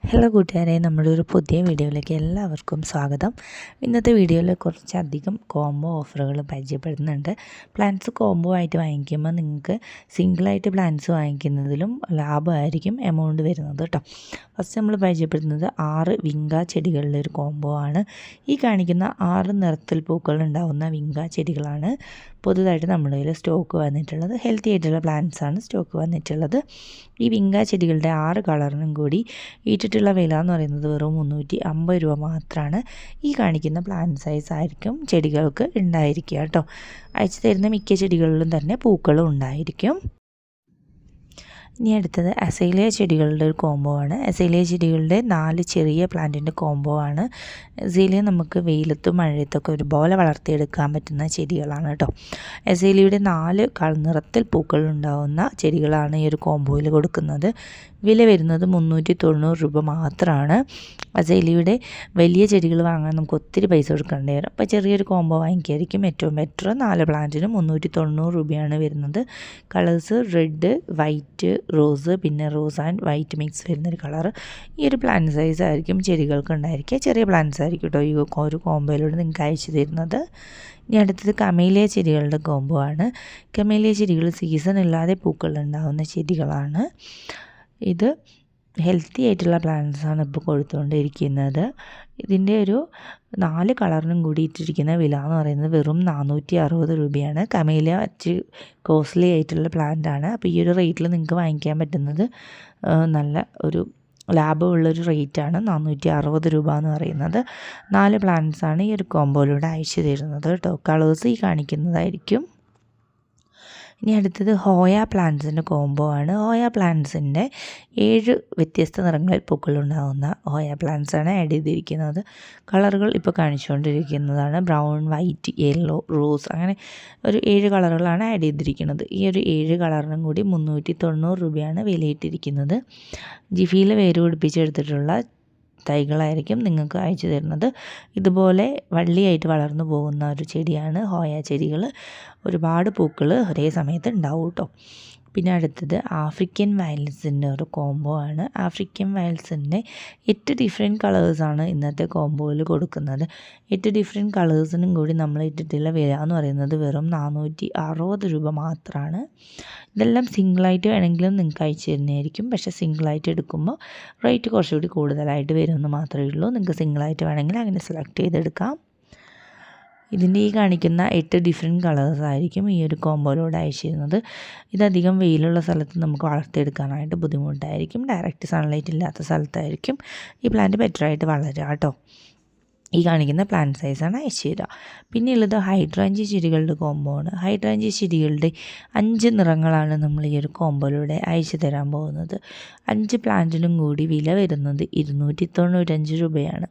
Hello കൂട്ടുകാരെ, നമ്മുടെ ഒരു പുതിയ വീഡിയോയിലേക്ക് എല്ലാവർക്കും സ്വാഗതം. ഇന്നത്തെ വീഡിയോയിൽ കുറച്ചധികം കോംബോ ഓഫറുകൾ പരിചയപ്പെടുന്നുണ്ട്. പ്ലാൻസ് കോംബോ ആയിട്ട് വാങ്ങിക്കുമ്പോൾ നിങ്ങൾക്ക് സിംഗിളായിട്ട് പ്ലാൻസ് വാങ്ങിക്കുന്നതിലും ലാഭമായിരിക്കും എമൗണ്ട് വരുന്നത് കേട്ടോ. ഫസ്റ്റ് നമ്മൾ പരിചയപ്പെടുന്നത് 6 വിങ്ക ചെടികളുടെ ഒരു കോംബോ ആണ്. ഈ കാണിക്കുന്ന 6 നിറത്തിൽ പൂക്കൾ ഉണ്ടാകുന്ന വിങ്ക ചെടികളാണ് പുതുതായിട്ട് നമ്മുടെ കയ്യിൽ സ്റ്റോക്ക് വന്നിട്ടുള്ളത്. ഹെൽത്തി ആയിട്ടുള്ള പ്ലാന്റ്സ് ആണ് സ്റ്റോക്ക് വന്നിട്ടുള്ളത്. ഈ വിങ്ക ചെടികളുടെ 6 കളറിനും കൂടി ഇട്ടിട്ടുള്ള വില എന്ന് പറയുന്നത് വെറും 350 രൂപ മാത്രമാണ്. ഈ കാണിക്കുന്ന പ്ലാന്റ് സൈസ് ആയിരിക്കും ചെടികൾക്ക് ഉണ്ടായിരിക്കുക കേട്ടോ. അയച്ചു തരുന്ന മിക്ക ചെടികളിലും തന്നെ പൂക്കളും ഉണ്ടായിരിക്കും. ഇനി അടുത്തത് അസൈലിയ ചെടികളുടെ ഒരു കോംബോ ആണ്. അസൈലിയ ചെടികളുടെ 4 ചെറിയ പ്ലാന്റിൻ്റെ കോംബോ ആണ്. അസൈലിയ നമുക്ക് വെയിലത്തും മഴയത്തൊക്കെ ഒരുപോലെ വളർത്തിയെടുക്കാൻ പറ്റുന്ന ചെടികളാണ് കേട്ടോ. അസൈലിയയുടെ 4 നിറത്തിൽ പൂക്കൾ ഉണ്ടാകുന്ന ചെടികളാണ് ഈ ഒരു കോംബോയിൽ കൊടുക്കുന്നത്. വില വരുന്നത് 390 രൂപ മാത്രമാണ്. അസൈലിയയുടെ വലിയ ചെടികൾ വാങ്ങാൻ നമുക്ക് ഒത്തിരി പൈസ കൊടുക്കേണ്ടി വരും. അപ്പോൾ ചെറിയൊരു കോംബോ വാങ്ങിക്കായിരിക്കും ഏറ്റവും ബെറ്റർ. 4 പ്ലാന്റിന് 390 രൂപയാണ് വരുന്നത്. കളേഴ്സ് റെഡ്, വൈറ്റ്, റോസ്, പിന്നെ റോസ് ആൻഡ് വൈറ്റ് മിക്സ് വരുന്നൊരു കളർ. ഈ ഒരു പ്ലാന്റ് സൈസ് ആയിരിക്കും ചെടികൾക്ക് ഉണ്ടായിരിക്കുക. ചെറിയ പ്ലാന്റ്സ് ആയിരിക്കും കേട്ടോ ഈ ഒരു കോംബോയിലൂടെ നിങ്ങൾക്ക് അയച്ചു തരുന്നത്. ഇനി അടുത്തത് കമേലിയ ചെടികളുടെ കോംബോ ആണ്. കമേലിയ ചെടികൾ സീസൺ ഇല്ലാതെ പൂക്കൾ ഉണ്ടാകുന്ന ചെടികളാണ്. ഇത് ഹെൽത്തി ആയിട്ടുള്ള പ്ലാന്റ്സാണ് ഇപ്പോൾ കൊടുത്തുകൊണ്ടിരിക്കുന്നത്. ഇതിൻ്റെ ഒരു 4 കളറിനും കൂടി ഇട്ടിരിക്കുന്ന വില എന്ന് പറയുന്നത് വെറും 460 രൂപയാണ്. കമേലിയ ഇച്ചിരി കോസ്റ്റ്ലി ആയിട്ടുള്ള പ്ലാന്റ് ആണ്. അപ്പോൾ ഈ ഒരു റേറ്റിൽ നിങ്ങൾക്ക് വാങ്ങിക്കാൻ പറ്റുന്നത് നല്ല ഒരു ലാഭമുള്ളൊരു റേറ്റാണ്. 460 രൂപ എന്ന് പറയുന്നത്. 4 പ്ലാന്റ്സാണ് ഈ ഒരു കോംബോയിലൂടെ അയച്ചു തരുന്നത് കേട്ടോ. കളേഴ്സ് ഈ കാണിക്കുന്നതായിരിക്കും. ഇനി അടുത്തത് ഹോയ പ്ലാന്റ്സിൻ്റെ കോംബോ ആണ്. ഹോയ പ്ലാന്റ്സിൻ്റെ 7 വ്യത്യസ്ത നിറങ്ങളിൽ പൂക്കളുണ്ടാകുന്ന ഹോയ പ്ലാന്റ്സാണ് ആഡ് ചെയ്തിരിക്കുന്നത്. കളറുകൾ ഇപ്പോൾ കാണിച്ചുകൊണ്ടിരിക്കുന്നതാണ് ബ്രൗൺ, വൈറ്റ്, യെല്ലോ, റോസ്, അങ്ങനെ ഒരു 7 കളറുകളാണ് ആഡ് ചെയ്തിരിക്കുന്നത്. ഈ ഒരു 7 കളറിനും കൂടി 390 രൂപയാണ് വിലയിട്ടിരിക്കുന്നത്. ജിഫിയിൽ വേര് പിടിപ്പിച്ചെടുത്തിട്ടുള്ള തൈകളായിരിക്കും നിങ്ങൾക്ക് അയച്ചു തരുന്നത്. ഇതുപോലെ വള്ളിയായിട്ട് വളർന്നു പോകുന്ന ഒരു ചെടിയാണ് ഹോയ ചെടികൾ. ഒരുപാട് പൂക്കൾ ഒരേ സമയത്ത് ഉണ്ടാവും കേട്ടോ. പിന്നെ അടുത്തത് ആഫ്രിക്കൻ വയലൻസിൻ്റെ ഒരു കോംബോ ആണ്. ആഫ്രിക്കൻ വയലൻസിൻ്റെ 8 ഡിഫറെൻറ്റ് കളേഴ്സാണ് ഇന്നത്തെ കോംബോയിൽ കൊടുക്കുന്നത്. 8 ഡിഫറെൻറ്റ് കളേഴ്സിനും കൂടി നമ്മൾ ഇട്ടിട്ടുള്ള വില എന്ന് പറയുന്നത് വെറും 460 രൂപ മാത്രമാണ്. ഇതെല്ലാം സിംഗിളായിട്ട് വേണമെങ്കിലും നിങ്ങൾക്ക് അയച്ചു തരുന്നതായിരിക്കും. പക്ഷേ സിംഗിളായിട്ട് എടുക്കുമ്പോൾ റേറ്റ് കുറച്ചുകൂടി കൂടുതലായിട്ട് വരുമെന്ന് മാത്രമേ ഉള്ളൂ. നിങ്ങൾക്ക് സിംഗിളായിട്ട് വേണമെങ്കിൽ അങ്ങനെ സെലക്ട് ചെയ്തെടുക്കാം. ഇതിൻ്റെ ഈ കാണിക്കുന്ന 8 ഡിഫറെൻറ്റ് കളേഴ്സ് ആയിരിക്കും ഈ ഒരു കോംബോയിലൂടെ അയച്ചിരുന്നത്. ഇതധികം വെയിലുള്ള സ്ഥലത്ത് നമുക്ക് വളർത്തിയെടുക്കാനായിട്ട് ബുദ്ധിമുട്ടായിരിക്കും. ഡയറക്റ്റ് സൺലൈറ്റ് ഇല്ലാത്ത സ്ഥലത്തായിരിക്കും ഈ പ്ലാന്റ് ബെറ്ററായിട്ട് വളരുക കേട്ടോ. ഈ കാണിക്കുന്ന പ്ലാന്റ് സൈസാണ് അയച്ചു തരിക. പിന്നെയുള്ളത് ഹൈഡ്രാഞ്ചി ചെടികളുടെ കോംബോ ആണ്. ഹൈഡ്രാഞ്ചി ചെടികളുടെ 5 നിറങ്ങളാണ് നമ്മൾ ഈ ഒരു കോംബോയിലൂടെ അയച്ചു തരാൻ പോകുന്നത്. 5 പ്ലാന്റിനും കൂടി വില വരുന്നത് 295 രൂപയാണ്.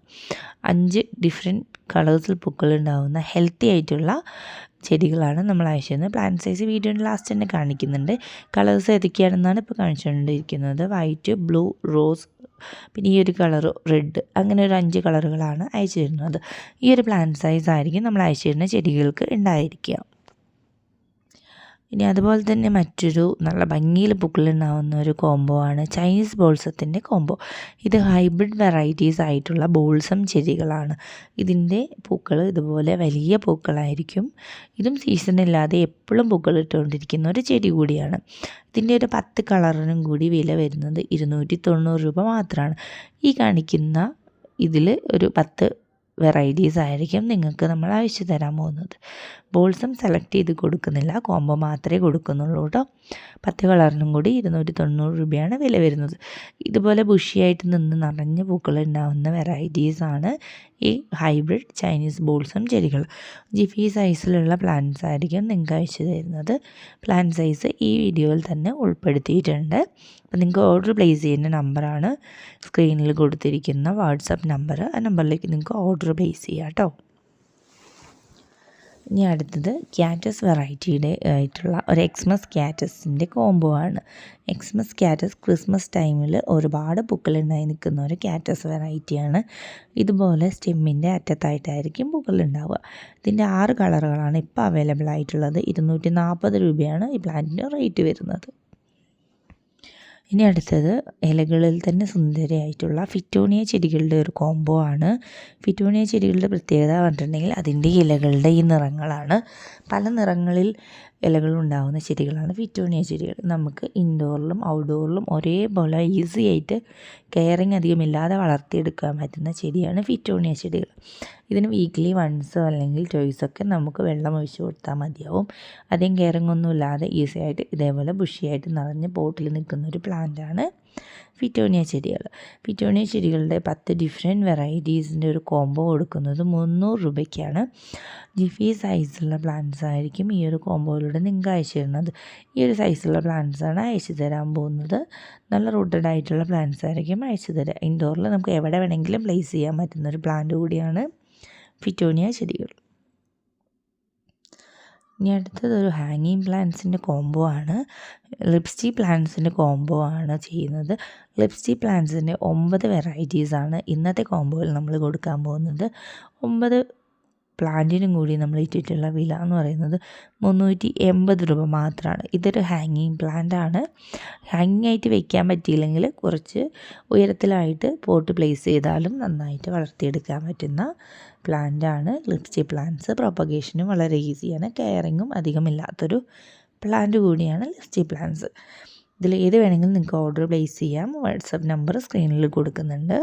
5 ഡിഫറെൻറ്റ് കളേഴ്സിൽ പൂക്കളുണ്ടാകുന്ന ഹെൽത്തി ആയിട്ടുള്ള ചെടികളാണ് നമ്മൾ അയച്ചു തരുന്നത്. പ്ലാന്റ് സൈസ് വീഡിയോയുടെ ലാസ്റ്റ് തന്നെ കാണിക്കുന്നുണ്ട്. കളേഴ്സ് ഏതൊക്കെയാണെന്നാണ് ഇപ്പോൾ കാണിച്ചുകൊണ്ടിരിക്കുന്നത്. വൈറ്റ്, ബ്ലൂ, റോസ്, പിന്നെ ഈ ഒരു കളറ് റെഡ്, അങ്ങനെ ഒരു 5 കളറുകളാണ് അയച്ചു തരുന്നത്. ഈ ഒരു പ്ലാന്റ് സൈസ് ആയിരിക്കും നമ്മൾ അയച്ചു തരുന്ന ചെടികൾക്ക് ഉണ്ടായിരിക്കുക. ഇനി അതുപോലെ തന്നെ മറ്റൊരു നല്ല ഭംഗിയിൽ പൂക്കളുണ്ടാകുന്ന ഒരു കോംബോ ആണ് ചൈനീസ് ബോൾസത്തിൻ്റെ കോംബോ. ഇത് ഹൈബ്രിഡ് വെറൈറ്റീസ് ആയിട്ടുള്ള ബോൾസം ചെടികളാണ്. ഇതിൻ്റെ പൂക്കൾ ഇതുപോലെ വലിയ പൂക്കളായിരിക്കും. ഇതും സീസണില്ലാതെ എപ്പോഴും പൂക്കൾ ഇട്ടുകൊണ്ടിരിക്കുന്ന ഒരു ചെടി കൂടിയാണ്. ഇതിൻ്റെ ഒരു 10 കളറിനും കൂടി വില വരുന്നത് 290 രൂപ മാത്രമാണ്. ഈ കാണിക്കുന്ന ഇതിൽ ഒരു 10 വെറൈറ്റീസ് ആയിരിക്കും നിങ്ങൾക്ക് നമ്മൾ അയച്ചു തരാൻ പോകുന്നത്. ബോൾസം സെലക്ട് ചെയ്ത് കൊടുക്കുന്നില്ല, കോംബോ മാത്രമേ കൊടുക്കുന്നുള്ളൂ കേട്ടോ. 10 കളറിനും കൂടി 290 രൂപയാണ് വില വരുന്നത്. ഇതുപോലെ ബുഷിയായിട്ട് നിന്ന് നിറഞ്ഞ പൂക്കൾ ഉണ്ടാകുന്ന വെറൈറ്റീസാണ് ഈ ഹൈബ്രിഡ് ചൈനീസ് ബോൾസം ചെടികൾ. ജിഫി സൈസിലുള്ള പ്ലാന്റ്സ് ആയിരിക്കും നിങ്ങൾക്ക് അയച്ചു തരുന്നത്. പ്ലാന്റ് സൈസ് ഈ വീഡിയോയിൽ തന്നെ ഉൾപ്പെടുത്തിയിട്ടുണ്ട്. അപ്പോൾ നിങ്ങൾക്ക് ഓർഡർ പ്ലേസ് ചെയ്യുന്ന നമ്പറാണ് സ്ക്രീനിൽ കൊടുത്തിരിക്കുന്ന വാട്സപ്പ് നമ്പർ. ആ നമ്പറിലേക്ക് നിങ്ങൾക്ക് ഓർഡർ പ്ലേസ് ചെയ്യാം കേട്ടോ. ഇനി അടുത്തത് ക്യാറ്റസ് വെറൈറ്റിയുടെ ആയിട്ടുള്ള ഒരു എക്സ്മസ് ക്യാറ്റസിൻ്റെ കോംബോ ആണ്. എക്സ്മസ് ക്യാറ്റസ് ക്രിസ്മസ് ടൈമിൽ ഒരുപാട് പൂക്കളുണ്ടായി നിൽക്കുന്ന ഒരു ക്യാറ്റസ് വെറൈറ്റിയാണ്. ഇതുപോലെ സ്റ്റെമ്മിൻ്റെ അറ്റത്തായിട്ടായിരിക്കും പൂക്കളുണ്ടാവുക. ഇതിൻ്റെ 6 കളറുകളാണ് ഇപ്പോൾ അവൈലബിൾ ആയിട്ടുള്ളത്. 240 രൂപയാണ് ഈ പ്ലാന്റിൻ്റെ റേറ്റ് വരുന്നത്. ഇനി അടുത്തത് ഇലകളിൽ തന്നെ സുന്ദരിയായിട്ടുള്ള ഫിറ്റോണിയ ചെടികളുടെ ഒരു കോംബോ ആണ്. ഫിറ്റോണിയ ചെടികളുടെ പ്രത്യേകത പറഞ്ഞിട്ടുണ്ടെങ്കിൽ അതിൻ്റെ ഇലകളുടെ ഈ നിറങ്ങളാണ്. പല നിറങ്ങളിൽ ഇലകളുണ്ടാകുന്ന ചെടികളാണ് ഫിറ്റോണിയ ചെടികൾ. നമുക്ക് ഇൻഡോറിലും ഔട്ട്ഡോറിലും ഒരേപോലെ ഈസി ആയിട്ട് കെയറിങ് അധികമില്ലാതെ വളർത്തിയെടുക്കാൻ പറ്റുന്ന ചെടിയാണ് ഫിറ്റോണിയ ചെടികൾ. ഇതിന് വീക്ക്ലി വൺസോ അല്ലെങ്കിൽ ട്വൈസൊക്കെ നമുക്ക് വെള്ളം ഒഴിച്ച് കൊടുത്താൽ മതിയാവും. അധികം കെയറിങ് ഒന്നും ഇല്ലാതെ ഈസി ആയിട്ട് ഇതേപോലെ ബുഷിയായിട്ട് നിറഞ്ഞ് പോട്ടിൽ നിൽക്കുന്ന ഒരു പ്ലാന്റാണ് ഫിറ്റോണിയ ചെടികൾ. ഫിറ്റോണിയ ചെടികളുടെ 10 ഡിഫറെൻറ്റ് വെറൈറ്റീസിൻ്റെ ഒരു കോംബോ കൊടുക്കുന്നത് 300 രൂപയ്ക്കാണ്. ജിഫി സൈസുള്ള പ്ലാന്റ്സ് ആയിരിക്കും ഈ ഒരു കോംബോയിലൂടെ നിങ്ങൾക്ക് അയച്ചു തരുന്നത്. ഈ ഒരു സൈസുള്ള പ്ലാന്റ്സാണ് അയച്ചു തരാൻ പോകുന്നത്. നല്ല റൂട്ടഡ് ആയിട്ടുള്ള പ്ലാന്റ്സ് ആയിരിക്കും അയച്ചു തരിക. ഇൻഡോറിൽ നമുക്ക് എവിടെ വേണമെങ്കിലും പ്ലേസ് ചെയ്യാൻ പറ്റുന്ന ഒരു പ്ലാന്റ് കൂടിയാണ് ഫിറ്റോണിയ ചെടികൾ. ഇനി അടുത്തത് ഒരു ഹാങ്ങിങ് പ്ലാന്റ്സിൻ്റെ കോംബോ ആണ്. ലിപ്സ്റ്റി പ്ലാന്റ്സിൻ്റെ കോംബോ ആണ് ചെയ്യുന്നത്. ലിപ്സ്റ്റി പ്ലാന്റ്സിൻ്റെ 9 വെറൈറ്റീസാണ് ഇന്നത്തെ കോംബോയിൽ നമ്മൾ കൊടുക്കാൻ പോകുന്നത്. 9 പ്ലാന്റിനും കൂടി നമ്മൾ ഇട്ടിട്ടുള്ള വില എന്ന് പറയുന്നത് 380 രൂപ മാത്രമാണ്. ഇതൊരു ഹാങ്ങിങ് പ്ലാന്റ് ആണ്. ഹാങ്ങിങ് ആയിട്ട് വെക്കാൻ പറ്റിയില്ലെങ്കിൽ കുറച്ച് ഉയരത്തിലായിട്ട് പോട്ട് പ്ലേസ് ചെയ്താലും നന്നായിട്ട് വളർത്തിയെടുക്കാൻ പറ്റുന്ന പ്ലാന്റാണ് ലിപ്സ്റ്റി പ്ലാന്റ്സ്. പ്രൊപ്പഗേഷനും വളരെ ഈസിയാണ്. കെയറിങ്ങും അധികമില്ലാത്തൊരു പ്ലാന്റ് കൂടിയാണ് ലിപ്സ്റ്റി പ്ലാന്റ്സ്. ഇതിൽ ഏത് വേണമെങ്കിലും നിങ്ങൾക്ക് ഓർഡർ പ്ലേസ് ചെയ്യാം. വാട്സപ്പ് നമ്പർ സ്ക്രീനിൽ കൊടുക്കുന്നുണ്ട്.